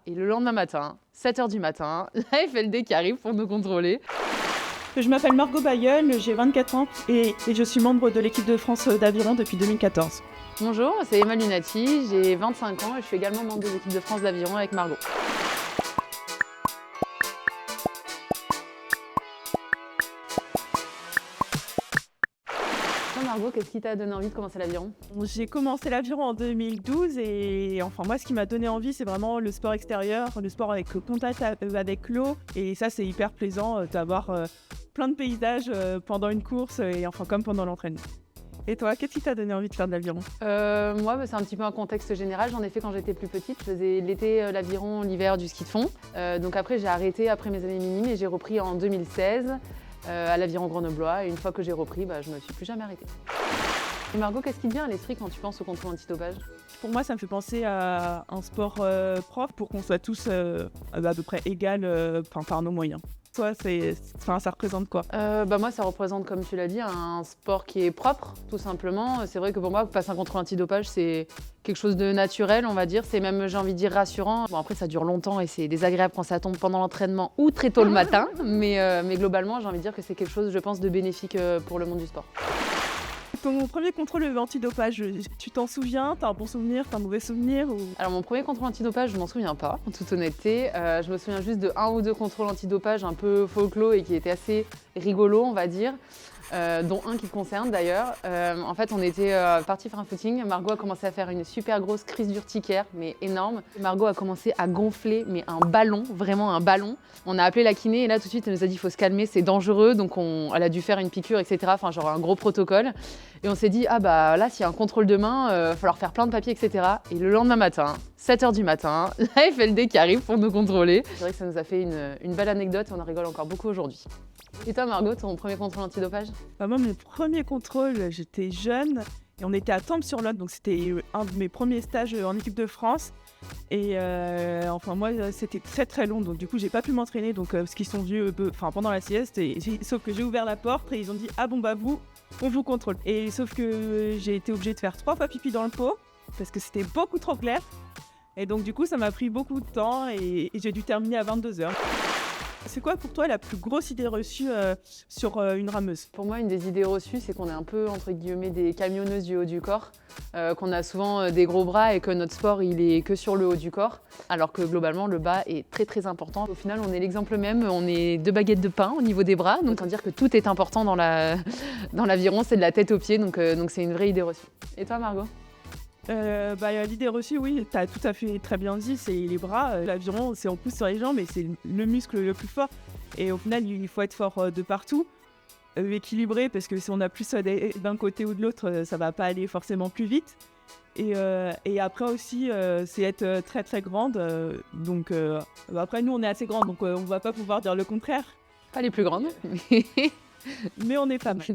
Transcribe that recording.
Et le lendemain matin, 7h du matin, la FLD qui arrive pour nous contrôler. Je m'appelle Margot Bayeul, j'ai 24 ans et je suis membre de l'équipe de France d'aviron depuis 2014. Bonjour, c'est Emma Lunati, j'ai 25 ans et je suis également membre de l'équipe de France d'aviron avec Margot. Toi Margot, qu'est-ce qui t'a donné envie de commencer l'aviron? J'ai commencé l'aviron en 2012 et enfin moi ce qui m'a donné envie c'est vraiment le sport extérieur, le sport avec le contact avec l'eau et ça c'est hyper plaisant d'avoir plein de paysages pendant une course et enfin comme pendant l'entraînement. Et toi, qu'est-ce qui t'a donné envie de faire de l'aviron? Moi, c'est un petit peu un contexte général. J'en ai fait quand j'étais plus petite. Je faisais l'été l'aviron, l'hiver du ski de fond. Donc après, j'ai arrêté après mes années minimes et j'ai repris en 2016 à l'aviron grenoblois. Et une fois que j'ai repris, je me suis plus jamais arrêtée. Et Margot, qu'est-ce qui te vient à l'esprit quand tu penses au contrôle antidopage? Pour moi, ça me fait penser à un sport propre pour qu'on soit tous à peu près égales par nos moyens. Toi, ça représente quoi? Moi, ça représente, comme tu l'as dit, un sport qui est propre, tout simplement. C'est vrai que pour moi, passer un contrôle antidopage, c'est quelque chose de naturel, on va dire. C'est même, j'ai envie de dire, rassurant. Bon, après, ça dure longtemps et c'est désagréable quand ça tombe pendant l'entraînement ou très tôt le matin. Mais globalement, j'ai envie de dire que c'est quelque chose, je pense, de bénéfique pour le monde du sport. Ton premier contrôle antidopage, tu t'en souviens? T'as un bon souvenir, t'as un mauvais souvenir ou... Alors mon premier contrôle antidopage, je m'en souviens pas, en toute honnêteté. Je me souviens juste de 1 ou 2 contrôles antidopage un peu folklore et qui étaient assez rigolos, on va dire. Dont un qui te concerne d'ailleurs. En fait, on était parti faire un footing. Margot a commencé à faire une super grosse crise d'urticaire, mais énorme. Margot a commencé à gonfler, mais un ballon, vraiment un ballon. On a appelé la kiné et là, tout de suite, elle nous a dit il faut se calmer, c'est dangereux. Donc, elle a dû faire une piqûre, etc. Enfin, genre un gros protocole. Et on s'est dit, là, s'il y a un contrôle demain, il va falloir faire plein de papiers, etc. Et le lendemain matin, 7h du matin, la FLD qui arrive pour nous contrôler. C'est vrai que ça nous a fait une belle anecdote et on en rigole encore beaucoup aujourd'hui. Et toi Margot, ton premier contrôle antidopage? Moi, mon premier contrôle, j'étais jeune et on était à Tarbes-sur-Lot, donc c'était un de mes premiers stages en équipe de France. Et moi, c'était très très long, donc du coup, j'ai pas pu m'entraîner, donc parce qu'ils sont venus pendant la sieste. Sauf que j'ai ouvert la porte et ils ont dit ah bon vous, on vous contrôle. Et sauf que j'ai été obligée de faire 3 fois pipi dans le pot parce que c'était beaucoup trop clair. Et donc du coup, ça m'a pris beaucoup de temps et j'ai dû terminer à 22h. C'est quoi pour toi la plus grosse idée reçue sur une rameuse? Pour moi, une des idées reçues, c'est qu'on est un peu, entre guillemets, des camionneuses du haut du corps, qu'on a souvent des gros bras et que notre sport, il est que sur le haut du corps, alors que globalement, le bas est très très important. Au final, on est l'exemple même, on est 2 baguettes de pain au niveau des bras, donc on dire que tout est important dans l'aviron, c'est de la tête aux pieds, donc c'est une vraie idée reçue. Et toi, Margot? L'idée reçue, oui, tu as tout à fait très bien dit, c'est les bras. L'aviron, c'est en plus sur les jambes et c'est le muscle le plus fort. Et au final, il faut être fort de partout, équilibré, parce que si on a plus d'un côté ou de l'autre, ça va pas aller forcément plus vite. Et après aussi, c'est être très très grande. Après, nous, on est assez grandes, donc on va pas pouvoir dire le contraire. Pas les plus grandes, Mais on est pas mal.